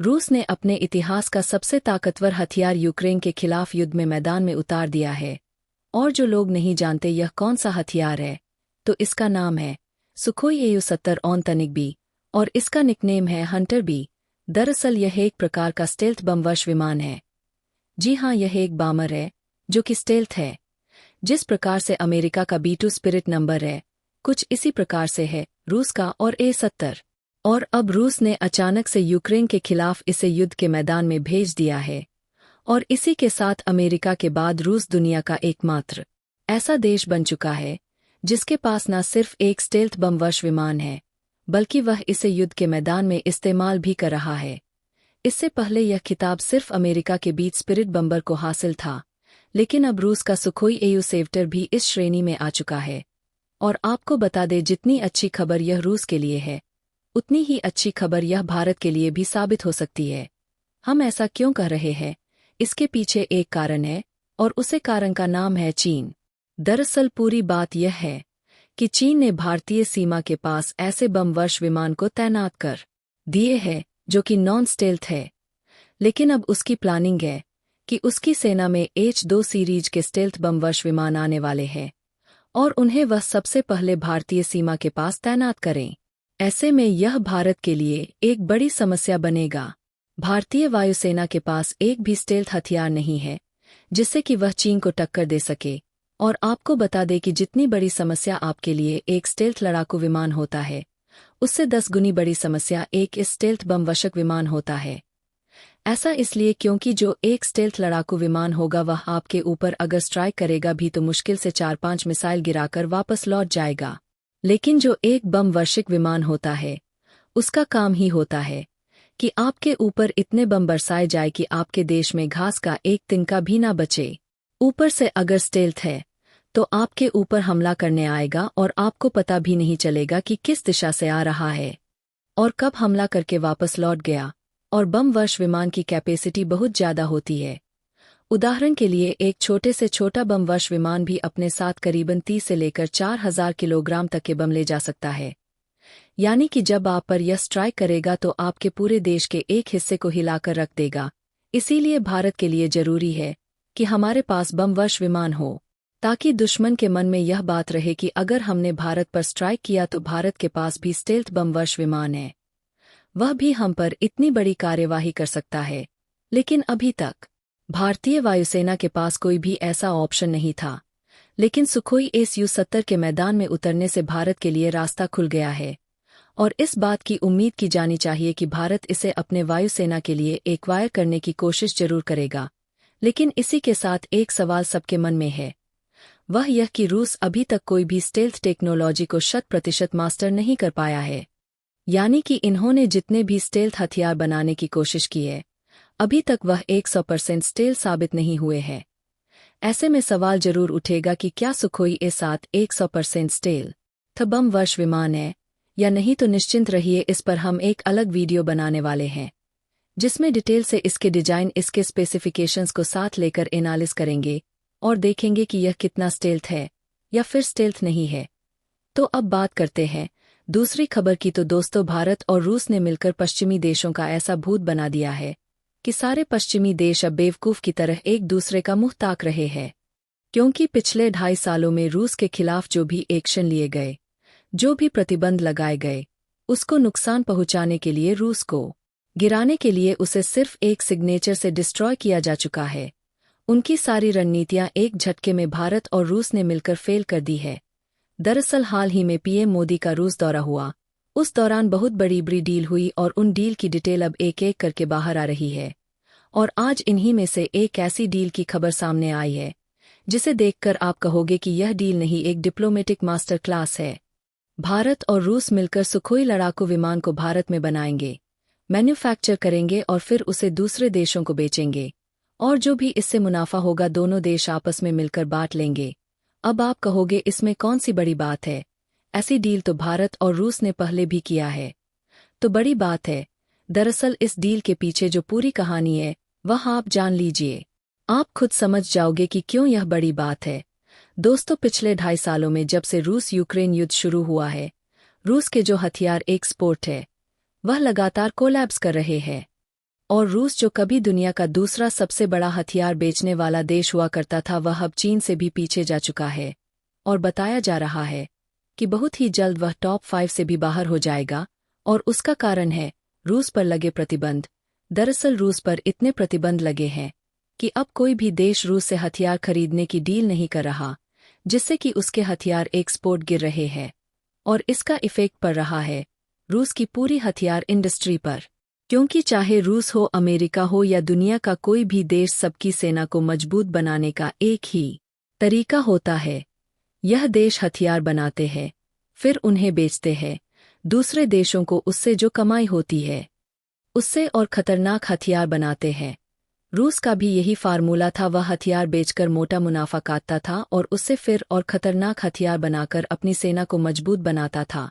रूस ने अपने इतिहास का सबसे ताकतवर हथियार यूक्रेन के खिलाफ युद्ध में मैदान में उतार दिया है। और जो लोग नहीं जानते यह कौन सा हथियार है, तो इसका नाम है सुखोई Su-70 ऑनतनिक बी, और इसका निकनेम है हंटर बी। दरअसल यह एक प्रकार का स्टेल्थ बमवर्ष विमान है। जी हाँ, यह एक बॉमर है जो कि स्टेल्थ है। जिस प्रकार से अमेरिका का B-2 स्पिरिट नंबर है, कुछ इसी प्रकार से है रूस का और A-70। और अब रूस ने अचानक से यूक्रेन के खिलाफ इसे युद्ध के मैदान में भेज दिया है। और इसी के साथ अमेरिका के बाद रूस दुनिया का एकमात्र ऐसा देश बन चुका है जिसके पास न सिर्फ एक स्टेल्थ बमवर्ष विमान है, बल्कि वह इसे युद्ध के मैदान में इस्तेमाल भी कर रहा है। इससे पहले यह खिताब सिर्फ अमेरिका के बीच स्पिरिट बम्बर को हासिल था, लेकिन अब रूस का सुखोई Su-70 भी इस श्रेणी में आ चुका है। और आपको बता दें, जितनी अच्छी खबर यह रूस के लिए है, उतनी ही अच्छी खबर यह भारत के लिए भी साबित हो सकती है। हम ऐसा क्यों कह रहे हैं? इसके पीछे एक कारण है, और उसे कारण का नाम है चीन। दरअसल पूरी बात यह है कि चीन ने भारतीय सीमा के पास ऐसे बमवर्ष विमान को तैनात कर दिए हैं जो कि नॉन स्टेल्थ है। लेकिन अब उसकी प्लानिंग है कि उसकी सेना में H-2 सीरीज के स्टेल्थ बमवर्ष विमान आने वाले हैं, और उन्हें वह सबसे पहले भारतीय सीमा के पास तैनात करें। ऐसे में यह भारत के लिए एक बड़ी समस्या बनेगा। भारतीय वायुसेना के पास एक भी स्टेल्थ हथियार नहीं है जिससे कि वह चीन को टक्कर दे सके। और आपको बता दें कि जितनी बड़ी समस्या आपके लिए एक स्टेल्थ लड़ाकू विमान होता है, उससे 10 गुनी बड़ी समस्या एक इस स्टेल्थ बमवर्षक विमान होता है। ऐसा इसलिए क्योंकि जो एक स्टेल्थ लड़ाकू विमान होगा वह आपके ऊपर अगर स्ट्राइक करेगा भी तो मुश्किल से 4-5 मिसाइल गिराकर वापस लौट जाएगा। लेकिन जो एक बम वर्षिक विमान होता है, उसका काम ही होता है कि आपके ऊपर इतने बम बरसाए जाए कि आपके देश में घास का एक तिनका भी ना बचे। ऊपर से अगर स्टेल्थ है तो आपके ऊपर हमला करने आएगा और आपको पता भी नहीं चलेगा कि किस दिशा से आ रहा है और कब हमला करके वापस लौट गया। और बम वर्ष विमान की कैपेसिटी बहुत ज़्यादा होती है। उदाहरण के लिए एक छोटे से छोटा बम वर्ष विमान भी अपने साथ करीबन 30 से लेकर 4000 किलोग्राम तक के बम ले जा सकता है। यानी कि जब आप पर यह स्ट्राइक करेगा तो आपके पूरे देश के एक हिस्से को हिलाकर रख देगा। इसीलिए भारत के लिए जरूरी है कि हमारे पास बम वर्ष विमान हो, ताकि दुश्मन के मन में यह बात रहे कि अगर हमने भारत पर स्ट्राइक किया तो भारत के पास भी स्टेल्थ बम वर्ष विमान है, वह भी हम पर इतनी बड़ी कार्यवाही कर सकता है। लेकिन अभी तक भारतीय वायुसेना के पास कोई भी ऐसा ऑप्शन नहीं था। लेकिन सुखोई Su-70 के मैदान में उतरने से भारत के लिए रास्ता खुल गया है, और इस बात की उम्मीद की जानी चाहिए कि भारत इसे अपने वायुसेना के लिए एक्वायर करने की कोशिश जरूर करेगा। लेकिन इसी के साथ एक सवाल सबके मन में है, वह यह कि रूस अभी तक कोई भी स्टेल्थ टेक्नोलॉजी को 100% मास्टर नहीं कर पाया है। यानी कि इन्होंने जितने भी स्टेल्थ हथियार बनाने की कोशिश की है, अभी तक वह 100% स्टेल्थ साबित नहीं हुए हैं। ऐसे में सवाल जरूर उठेगा कि क्या सुखोई A-7 100% स्टेल्थ बम वर्ष विमान है या नहीं। तो निश्चिंत रहिए, इस पर हम एक अलग वीडियो बनाने वाले हैं जिसमें डिटेल से इसके डिजाइन, इसके स्पेसिफिकेशंस को साथ लेकर एनालिस करेंगे और देखेंगे कि यह कितना स्टेल्थ है या फिर स्टेल्थ नहीं है। तो अब बात करते हैं दूसरी खबर की। तो दोस्तों, भारत और रूस ने मिलकर पश्चिमी देशों का ऐसा भूत बना दिया है कि सारे पश्चिमी देश अब बेवकूफ की तरह एक दूसरे का मुंह ताक रहे हैं। क्योंकि पिछले 2.5 सालों में रूस के खिलाफ जो भी एक्शन लिए गए, जो भी प्रतिबंध लगाए गए, उसको नुकसान पहुंचाने के लिए, रूस को गिराने के लिए उसे सिर्फ एक सिग्नेचर से डिस्ट्रॉय किया जा चुका है। उनकी सारी रणनीतियां एक झटके में भारत और रूस ने मिलकर फेल कर दी है। दरअसल हाल ही में पीएम मोदी का रूस दौरा हुआ, उस दौरान बहुत बड़ी डील हुई और उन डील की डिटेल अब एक एक करके बाहर आ रही है। और आज इन्हीं में से एक ऐसी डील की खबर सामने आई है जिसे देखकर आप कहोगे कि यह डील नहीं, एक डिप्लोमेटिक मास्टर क्लास है। भारत और रूस मिलकर सुखोई लड़ाकू विमान को भारत में बनाएंगे, मैन्युफैक्चर करेंगे और फिर उसे दूसरे देशों को बेचेंगे, और जो भी इससे मुनाफा होगा दोनों देश आपस में मिलकर बांट लेंगे। अब आप कहोगे इसमें कौन सी बड़ी बात है, ऐसी डील तो भारत और रूस ने पहले भी किया है। तो बड़ी बात है। दरअसल इस डील के पीछे जो पूरी कहानी है वह आप जान लीजिए, आप खुद समझ जाओगे कि क्यों यह बड़ी बात है। दोस्तों, पिछले 2.5 सालों में जब से रूस यूक्रेन युद्ध शुरू हुआ है, रूस के जो हथियार एक्सपोर्ट है वह लगातार कोलैप्स कर रहे हैं। और रूस जो कभी दुनिया का दूसरा सबसे बड़ा हथियार बेचने वाला देश हुआ करता था, वह अब चीन से भी पीछे जा चुका है और बताया जा रहा है कि बहुत ही जल्द वह टॉप 5 से भी बाहर हो जाएगा। और उसका कारण है रूस पर लगे प्रतिबंध। दरअसल रूस पर इतने प्रतिबंध लगे हैं कि अब कोई भी देश रूस से हथियार खरीदने की डील नहीं कर रहा, जिससे कि उसके हथियार एक्सपोर्ट गिर रहे हैं और इसका इफेक्ट पड़ रहा है रूस की पूरी हथियार इंडस्ट्री पर। क्योंकि चाहे रूस हो, अमेरिका हो या दुनिया का कोई भी देश, सबकी सेना को मजबूत बनाने का एक ही तरीका होता है। यह देश हथियार बनाते हैं, फिर उन्हें बेचते हैं दूसरे देशों को, उससे जो कमाई होती है उससे और खतरनाक हथियार बनाते हैं। रूस का भी यही फार्मूला था, वह हथियार बेचकर मोटा मुनाफा काटता था और उससे फिर और खतरनाक हथियार बनाकर अपनी सेना को मजबूत बनाता था।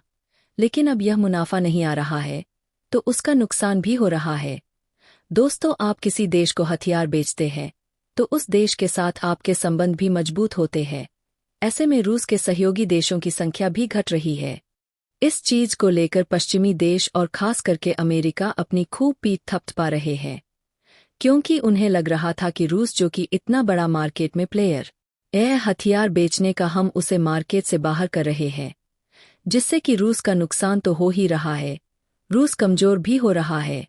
लेकिन अब यह मुनाफा नहीं आ रहा है तो उसका नुकसान भी हो रहा है। दोस्तों, आप किसी देश को हथियार बेचते हैं तो उस देश के साथ आपके संबंध भी मजबूत होते हैं। ऐसे में रूस के सहयोगी देशों की संख्या भी घट रही है। इस चीज को लेकर पश्चिमी देश और खास करके अमेरिका अपनी खूब पीठ थपथपा रहे हैं, क्योंकि उन्हें लग रहा था कि रूस जो कि इतना बड़ा मार्केट में प्लेयर हथियार बेचने का, हम उसे मार्केट से बाहर कर रहे हैं, जिससे कि रूस का नुकसान तो हो ही रहा है, रूस कमजोर भी हो रहा है।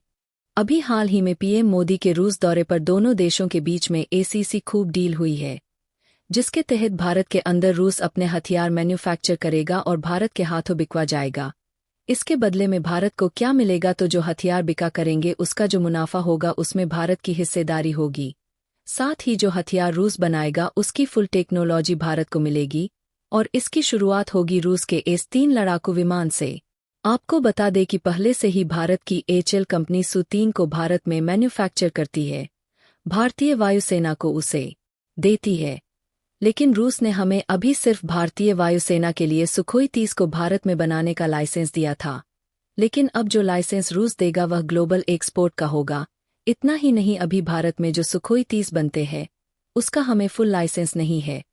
अभी हाल ही में पीएम मोदी के रूस दौरे पर दोनों देशों के बीच में एसीसी खूब डील हुई है, जिसके तहत भारत के अंदर रूस अपने हथियार मैन्युफैक्चर करेगा और भारत के हाथों बिकवा जाएगा। इसके बदले में भारत को क्या मिलेगा? तो जो हथियार बिका करेंगे उसका जो मुनाफा होगा उसमें भारत की हिस्सेदारी होगी। साथ ही जो हथियार रूस बनाएगा उसकी फुल टेक्नोलॉजी भारत को मिलेगी और इसकी शुरुआत होगी रूस के S-3 लड़ाकू विमान से। आपको बता दें कि पहले से ही भारत की HAL कंपनी Su-3 को भारत में मैन्युफैक्चर करती है, भारतीय वायुसेना को उसे देती है। लेकिन रूस ने हमें अभी सिर्फ भारतीय वायुसेना के लिए सुखोई 30 को भारत में बनाने का लाइसेंस दिया था, लेकिन अब जो लाइसेंस रूस देगा वह ग्लोबल एक्सपोर्ट का होगा। इतना ही नहीं, अभी भारत में जो सुखोई 30 बनते हैं उसका हमें फुल लाइसेंस नहीं है,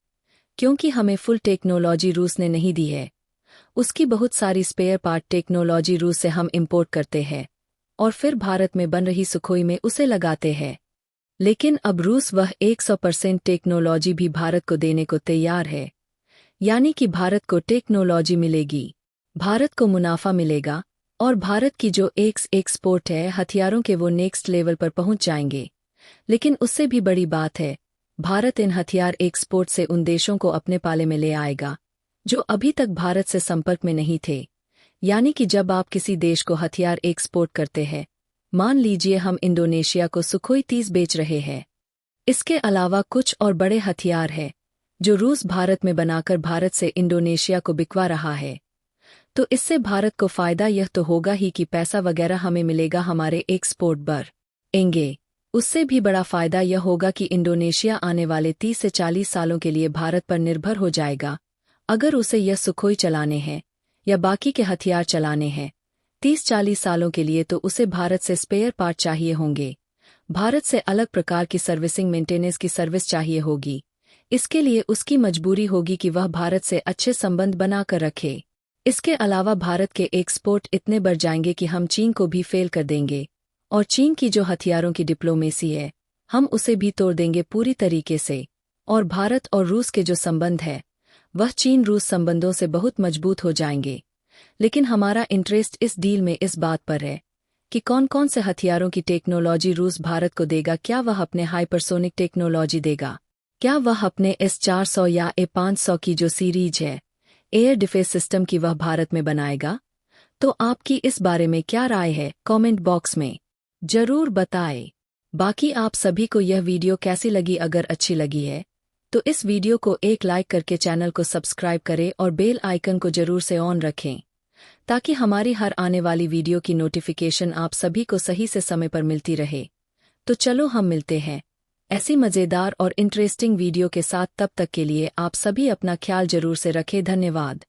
क्योंकि हमें फुल टेक्नोलॉजी रूस ने नहीं दी है। उसकी बहुत सारी स्पेयर पार्ट टेक्नोलॉजी रूस से हम इंपोर्ट करते हैं और फिर भारत में बन रही सुखोई में उसे लगाते हैं। लेकिन अब रूस वह 100% टेक्नोलॉजी भी भारत को देने को तैयार है, यानी कि भारत को टेक्नोलॉजी मिलेगी, भारत को मुनाफा मिलेगा और भारत की जो एक्सपोर्ट है हथियारों के वो नेक्स्ट लेवल पर पहुंच जाएंगे। लेकिन उससे भी बड़ी बात है, भारत इन हथियार एक्सपोर्ट से उन देशों को अपने पाले में ले आएगा जो अभी तक भारत से संपर्क में नहीं थे। यानी कि जब आप किसी देश को हथियार एक्सपोर्ट करते हैं, मान लीजिए हम इंडोनेशिया को सुखोई 30 बेच रहे हैं, इसके अलावा कुछ और बड़े हथियार हैं जो रूस भारत में बनाकर भारत से इंडोनेशिया को बिकवा रहा है, तो इससे भारत को फायदा यह तो होगा ही कि पैसा वगैरह हमें मिलेगा, हमारे एक्सपोर्ट बढ़ेंगे। उससे भी बड़ा फायदा यह होगा कि इंडोनेशिया आने वाले 30 से 40 सालों के लिए भारत पर निर्भर हो जाएगा। अगर उसे यह सुखोई चलाने हैं या बाकी के हथियार चलाने हैं 30-40 सालों के लिए, तो उसे भारत से स्पेयर पार्ट चाहिए होंगे, भारत से अलग प्रकार की सर्विसिंग मेंटेनेंस की सर्विस चाहिए होगी। इसके लिए उसकी मजबूरी होगी कि वह भारत से अच्छे संबंध बनाकर रखे। इसके अलावा भारत के एक्सपोर्ट इतने बढ़ जाएंगे कि हम चीन को भी फेल कर देंगे और चीन की जो हथियारों की डिप्लोमेसी है हम उसे भी तोड़ देंगे पूरी तरीके से। और भारत और रूस के जो संबंध है वह चीन रूस संबंधों से बहुत मजबूत हो जाएंगे। लेकिन हमारा इंटरेस्ट इस डील में इस बात पर है कि कौन कौन से हथियारों की टेक्नोलॉजी रूस भारत को देगा। क्या वह अपने हाइपरसोनिक टेक्नोलॉजी देगा? क्या वह अपने S-400 या A-500 की जो सीरीज है एयर डिफेंस सिस्टम की वह भारत में बनाएगा? तो आपकी इस बारे में क्या राय है? कमेंट बॉक्स में जरूर बताएं। बाकी आप सभी को यह वीडियो कैसी लगी? अगर अच्छी लगी है तो इस वीडियो को एक लाइक करके चैनल को सब्सक्राइब करें और बेल आइकन को जरूर से ऑन रखें, ताकि हमारी हर आने वाली वीडियो की नोटिफिकेशन आप सभी को सही से समय पर मिलती रहे। तो चलो हम मिलते हैं ऐसी मज़ेदार और इंटरेस्टिंग वीडियो के साथ। तब तक के लिए आप सभी अपना ख्याल जरूर से रखें। धन्यवाद।